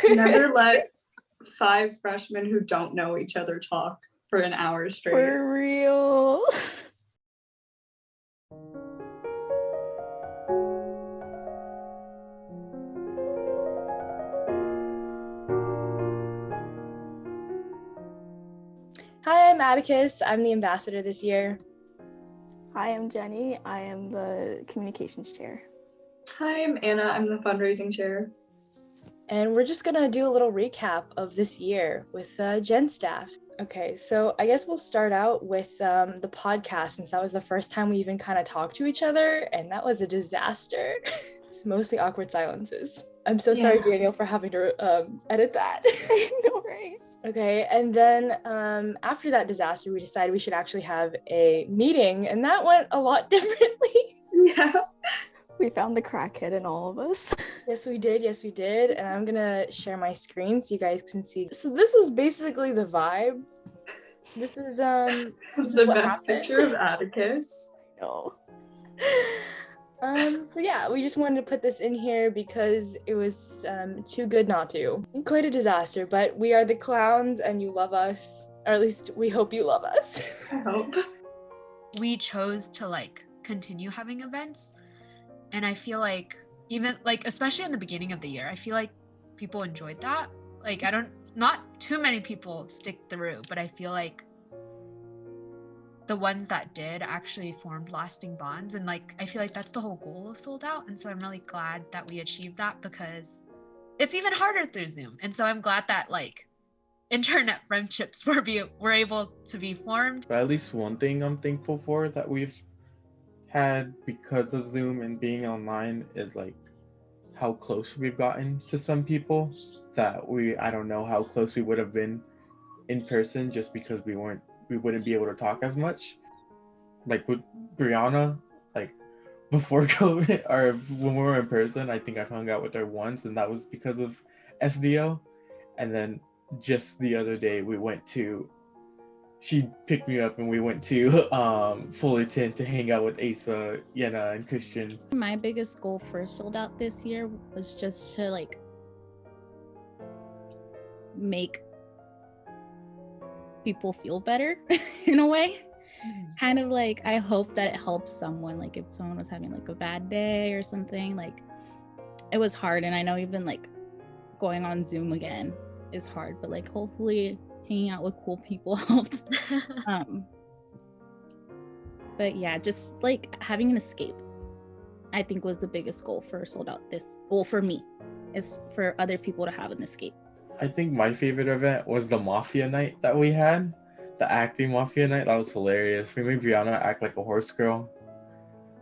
Never let 5 freshmen who don't know each other talk for an hour straight. For real. Hi, I'm Atticus. I'm the ambassador this year. Hi, I'm Jenny. I am the communications chair. Hi, I'm Anna. I'm the fundraising chair. And we're just gonna do a little recap of this year with Gen staff. Okay, so I guess we'll start out with the podcast, since that was the first time we even kind of talked to each other, and that was a disaster. It's mostly awkward silences. I'm so sorry, Daniel, for having to edit that. No worries. Okay, and then after that disaster, we decided we should actually have a meeting, and that went a lot differently. Yeah. We found the crackhead in all of us. Yes, we did. And I'm gonna share my screen so you guys can see. So this was basically the vibe. This is the best happened. picture of Atticus. No. So yeah, we just wanted to put this in here because it was too good not to. Quite a disaster, but we are the clowns and you love us, or at least we hope you love us. I hope. We chose to continue having events, and I feel like even especially in the beginning of the year, I feel like people enjoyed that. Not too many people stick through, but I feel like the ones that did actually formed lasting bonds, and I feel like that's the whole goal of Seoul'd Out. And so I'm really glad that we achieved that, because it's even harder through Zoom. And so I'm glad that internet friendships were able to be formed. But at least one thing I'm thankful for that we've had because of Zoom and being online is how close we've gotten to some people that I don't know how close we would have been in person, just because we wouldn't be able to talk as much. With Brianna, before COVID, or when we were in person, I think I've hung out with her once, and that was because of SDO. And then just the other day she picked me up and we went to Fullerton to hang out with Asa, Yenna, and Christian. My biggest goal for Seoul'd Out this year was just to make people feel better in a way. Kind of I hope that it helps someone, if someone was having a bad day or something. It was hard, and I know even going on Zoom again is hard, but hopefully hanging out with cool people helped. But yeah, just having an escape, I think, was the biggest goal for Seoul'd Out. This goal for me is for other people to have an escape. I think my favorite event was the Mafia night that we had, the acting Mafia night. That was hilarious. We made Brianna act like a horse girl.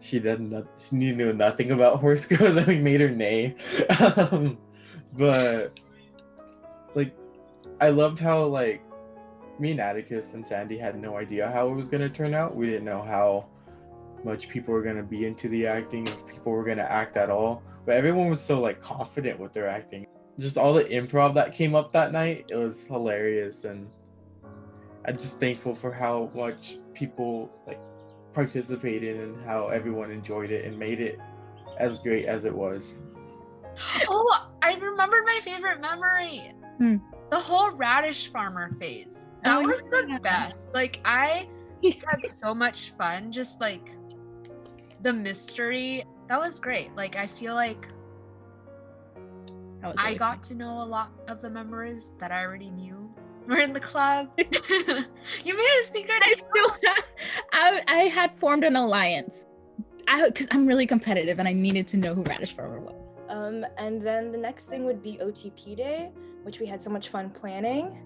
She knew nothing about horse girls, and we made her neigh. But I loved how me and Atticus and Sandy had no idea how it was gonna turn out. We didn't know how much people were gonna be into the acting, if people were gonna act at all. But everyone was so confident with their acting. Just all the improv that came up that night, it was hilarious, and I'm just thankful for how much people participated and how everyone enjoyed it and made it as great as it was. Oh, I remembered my favorite memory. The whole radish farmer phase. That was the best. I had so much fun, just the mystery. That was great. I feel like I got to know a lot of the members that I already knew were in the club. You made a secret. I had formed an alliance because I'm really competitive and I needed to know who Radish Farmer was. And then the next thing would be OTP Day, which we had so much fun planning.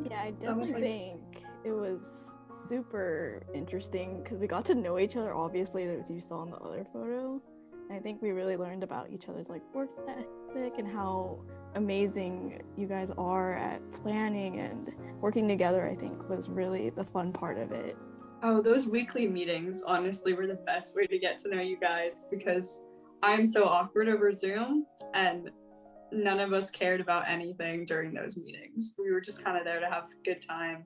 Yeah, I definitely think it was super interesting because we got to know each other, obviously, as you saw in the other photo. I think we really learned about each other's work ethic and how amazing you guys are at planning and working together. I think was really the fun part of it. Oh, those weekly meetings honestly were the best way to get to know you guys, because I'm so awkward over Zoom and none of us cared about anything during those meetings. We were just kind of there to have a good time.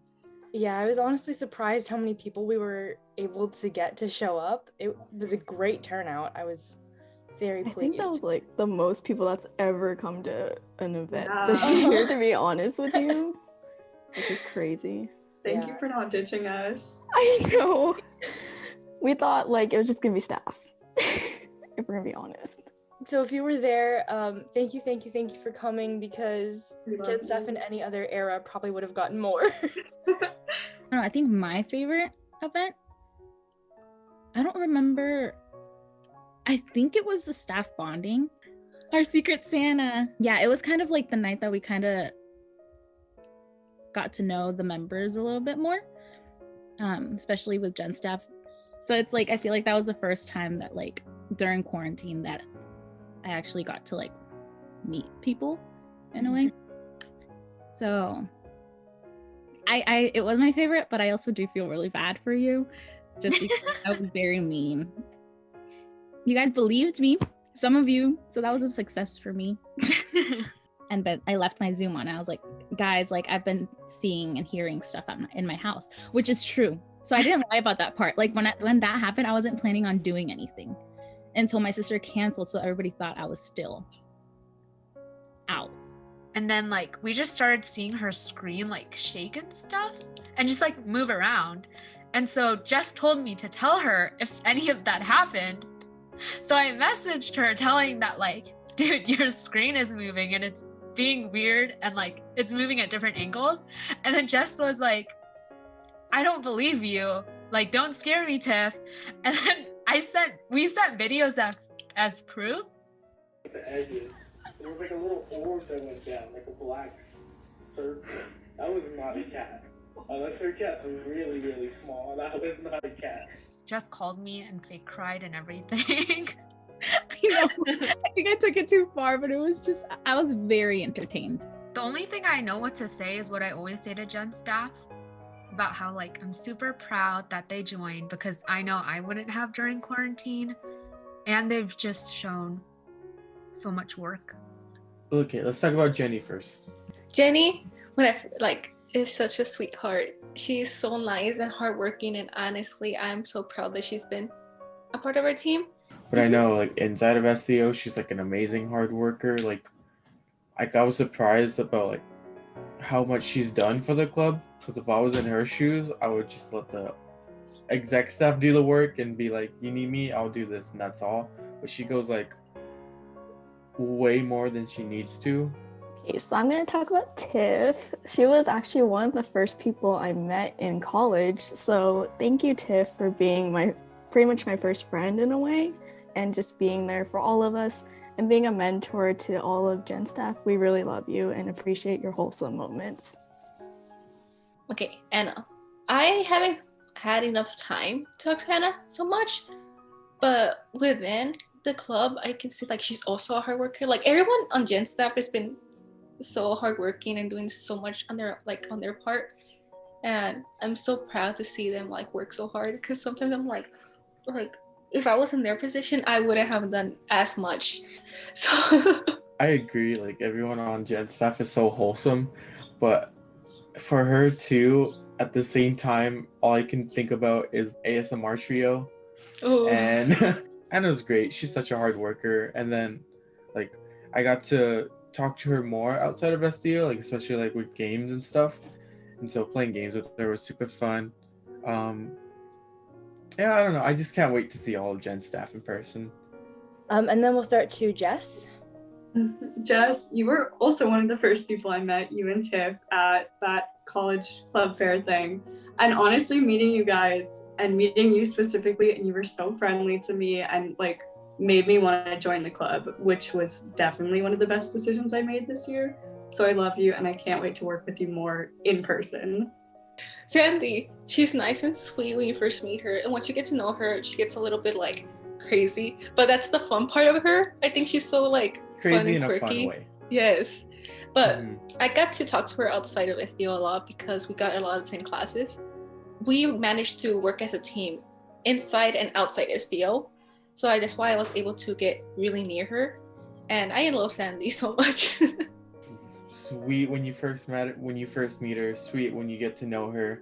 Yeah, I was honestly surprised how many people we were able to get to show up. It was a great turnout. I was very I pleased. think that was like the most people that's ever come to an event Yeah. this year, to be honest with you, which is crazy. Thank you for not ditching us. I know. We thought like it was just gonna be staff, if we're gonna be honest. So if you were there, thank you for coming, because We love Gen Staff you. in any other era probably would have gotten more. I don't know, I think my favorite event, I don't remember. I think it was the staff bonding. Our Secret Santa. Yeah, it was kind of like the night that we kind of got to know the members a little bit more, especially with Gen Staff. So it's like, I feel like that was the first time that like during quarantine that I actually got to like meet people in a way. So I it was my favorite, but I also do feel really bad for you just because I was very mean. You guys believed me, some of you, so that was a success for me. But I left my Zoom on. I was like, guys, like I've been seeing and hearing stuff in my house, which is true. So I didn't lie about that part. Like when that happened, I wasn't planning on doing anything until my sister canceled, so everybody thought I was still out. And then like we just started seeing her screen like shake and stuff and just like move around. And so Jess told me to tell her if any of that happened. So I messaged her telling that like, dude, your screen is moving and it's being weird and like it's moving at different angles. And then Jess was like, I don't believe you. Like, don't scare me, Tiff. And then we sent videos as proof. The edges. There was like a little orb that went down, like a black circle. That was not a cat. Unless her cat's really, really small. That was not a cat. Jess called me and fake cried and everything. I think I took it too far, but it was just, I was very entertained. The only thing I know what to say is what I always say to Gen Staff about how like I'm super proud that they joined, because I know I wouldn't have during quarantine, and they've just shown so much work. Okay, let's talk about Jenny first. Jenny, is such a sweetheart. She's so nice and hardworking, and honestly, I'm so proud that she's been a part of our team. But I know, like, inside of SDO, she's like an amazing hard worker. Like I was surprised about like how much she's done for the club. Because if I was in her shoes, I would just let the exec staff do the work and be like, you need me, I'll do this, and that's all. But she goes like way more than she needs to. Okay, so I'm going to talk about Tiff. She was actually one of the first people I met in college. So thank you, Tiff, for being pretty much my first friend in a way, and just being there for all of us and being a mentor to all of Gen Staff. We really love you and appreciate your wholesome moments. Okay, Anna. I haven't had enough time to talk to Anna so much, but within the club, I can see like she's also a hard worker. Like everyone on Gen Staff has been so hardworking and doing so much on their part, and I'm so proud to see them like work so hard, because sometimes I'm like if I was in their position, I wouldn't have done as much. So I agree, like everyone on Gen Staff is so wholesome, but for her too, at the same time, all I can think about is ASMR trio. oh. And Anna's great. She's such a hard worker. And then like I got to talk to her more outside of SDO, like especially like with games and stuff. And so playing games with her was super fun. Yeah, I don't know. I just can't wait to see all of Gen Staff in person. And then we'll start to Jess. Jess, you were also one of the first people I met, you and Tiff, at that college club fair thing. And honestly, meeting you guys and meeting you specifically, and you were so friendly to me and like made me want to join the club, which was definitely one of the best decisions I made this year. So I love you, and I can't wait to work with you more in person. Sandy, she's nice and sweet when you first meet her, and once you get to know her, she gets a little bit like crazy, but that's the fun part of her. I think she's so like Crazy fun and in quirky. a fun way. Yes, but Mm-hmm. I got to talk to her outside of SDO a lot because we got a lot of the same classes. We managed to work as a team inside and outside SDO, so that's why I was able to get really near her, and I love Sandy so much. Sweet when you first meet her, sweet when you get to know her.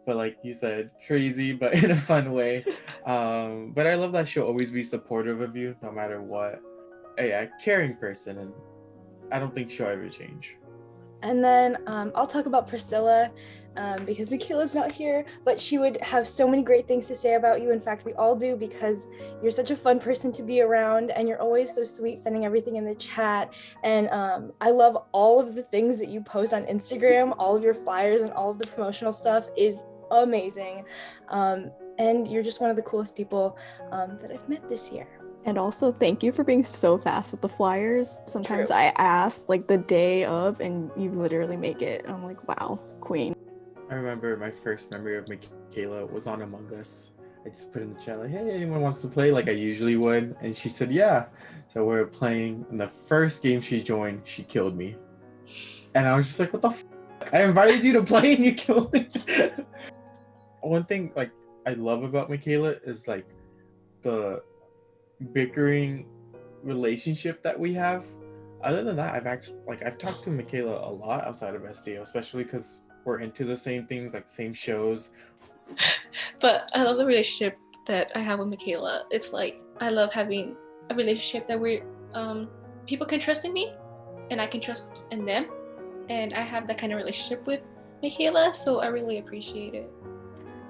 but like you said, crazy, but in a fun way. But I love that she'll always be supportive of you no matter what. A caring person, and I don't think she'll ever change. And then I'll talk about Priscilla because Michaela's not here, but she would have so many great things to say about you. In fact, we all do, because you're such a fun person to be around, and you're always so sweet, sending everything in the chat. And I love all of the things that you post on Instagram. All of your flyers and all of the promotional stuff is amazing. And you're just one of the coolest people that I've met this year. And also, thank you for being so fast with the flyers. Sometimes True. I ask like the day of, and you literally make it. I'm like, wow, queen. I remember my first memory of Michaela was on Among Us. I just put in the chat like, hey, anyone wants to play, like I usually would, and she said yeah. So we were playing, and the first game she joined, she killed me. And I was just like, what the f***? I invited you to play and you killed me. One thing like I love about Michaela is like the bickering relationship that we have. Other than that, I've talked to Michaela a lot outside of SDO, especially because we're into the same things, like same shows. But I love the relationship that I have with Michaela. It's like I love having a relationship that we're people can trust in me and I can trust in them, and I have that kind of relationship with Michaela, so I really appreciate it.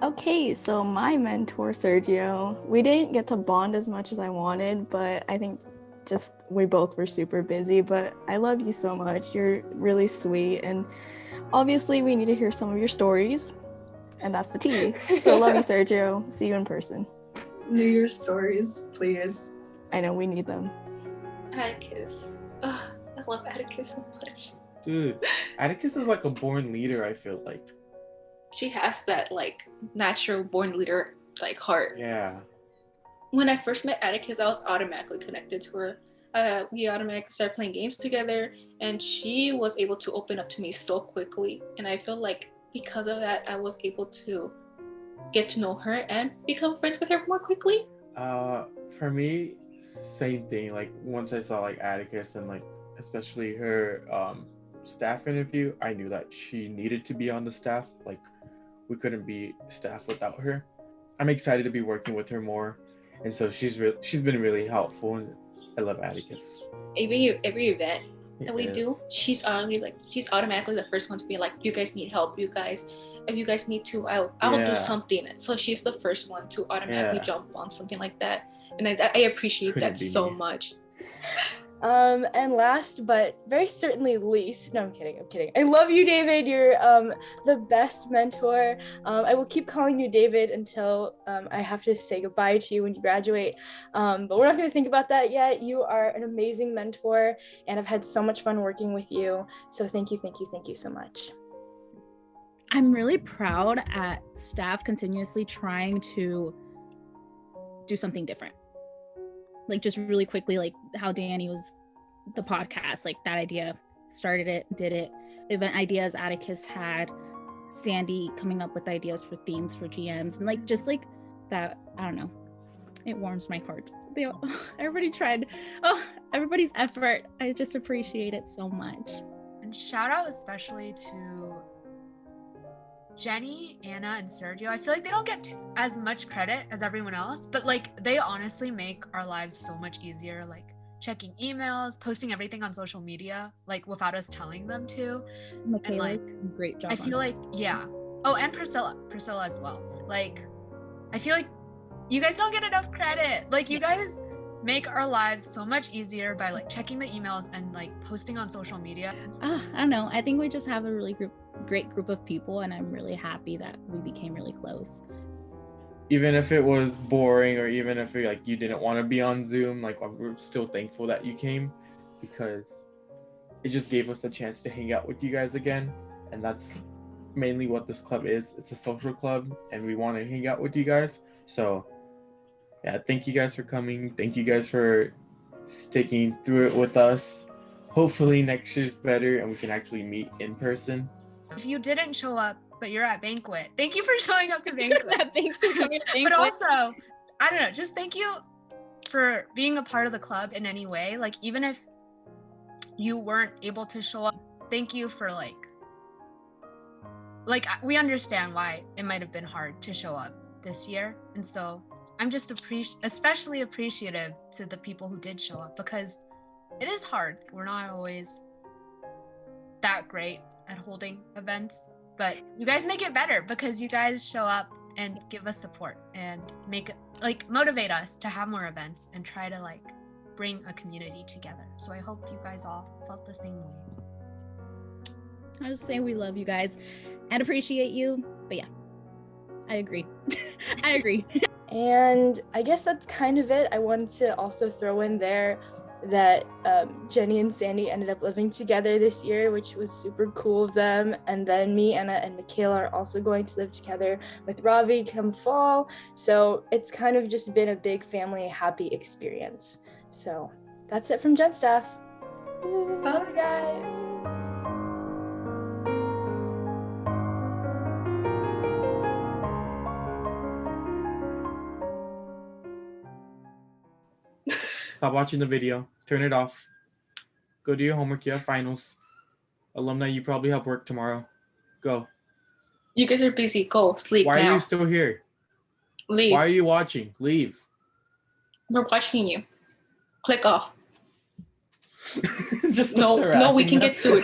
Okay, so my mentor, Sergio, we didn't get to bond as much as I wanted, but I think just we both were super busy, but I love you so much. You're really sweet, and obviously we need to hear some of your stories, and that's the tea. So love you, Sergio. See you in person. New Year's stories, please. I know we need them. Atticus. Ugh, I love Atticus so much. Dude, Atticus is like a born leader, I feel like. She has that like natural born leader like heart. Yeah. When I first met Atticus, I was automatically connected to her. We automatically started playing games together, and she was able to open up to me so quickly. And I feel like because of that, I was able to get to know her and become friends with her more quickly. For me, same thing. Like once I saw like Atticus and like especially her staff interview, I knew that she needed to be on the staff. Like we couldn't be staff without her. I'm excited to be working with her more, and so she's been really helpful, and I love Atticus. Every event that we do, she's automatically the first one to be like, you guys need help, if you guys need to, I'll do something. So she's the first one to automatically jump on something like that, and I appreciate that so much. And last but very certainly least, no, I'm kidding. I love you, David. You're the best mentor. I will keep calling you David until I have to say goodbye to you when you graduate. But we're not going to think about that yet. You are an amazing mentor, and I've had so much fun working with you. So thank you so much. I'm really proud at staff continuously trying to do something different. Like just really quickly, like how Danny was the podcast, like that idea, started it, did it. Event ideas Atticus had, Sandy coming up with ideas for themes for GMs, and like just like that, I don't know, it warms my heart. Everybody tried. Everybody's effort, I just appreciate it so much. And shout out especially to Jenny, Anna, and Sergio. I feel like they don't get as much credit as everyone else, but like they honestly make our lives so much easier, like checking emails, posting everything on social media, like without us telling them to. Michaela, and like great job. I feel like and Priscilla as well. Like I feel like you guys don't get enough credit. Like you guys make our lives so much easier by like checking the emails and like posting on social media. I don't know, I think we just have a really great group of people, and I'm really happy that we became really close. Even if it was boring, or even if you didn't want to be on Zoom, like we're still thankful that you came, because it just gave us a chance to hang out with you guys again. And that's mainly what this club is. It's a social club, and we want to hang out with you guys. So yeah, thank you guys for coming. Thank you guys for sticking through it with us. Hopefully next year's better and we can actually meet in person. If you didn't show up, but you're at Banquet, thank you for showing up to Banquet. Thanks for coming to Banquet. But also, I don't know, just thank you for being a part of the club in any way. Like, even if you weren't able to show up, thank you for like like we understand why it might have been hard to show up this year, and so I'm just especially appreciative to the people who did show up, because it is hard. We're not always that great at holding events, but you guys make it better because you guys show up and give us support and motivate us to have more events and try to like bring a community together. So I hope you guys all felt the same way. I just say we love you guys and appreciate you. But yeah, I agree. I agree. And I guess that's kind of it. I wanted to also throw in there that Jenny and Sandy ended up living together this year, which was super cool of them. And then me, Anna, and Michaela are also going to live together with Ravi come fall. So it's kind of just been a big family happy experience. So that's it from Gen Staff. Bye, guys. Stop watching the video. Turn it off. Go do your homework. You have finals. Alumni, you probably have work tomorrow. Go. You guys are busy. Go sleep Why now. are you still here? Leave. Why are you watching? Leave. We're watching you. Click off. Just No, we can them. get sued.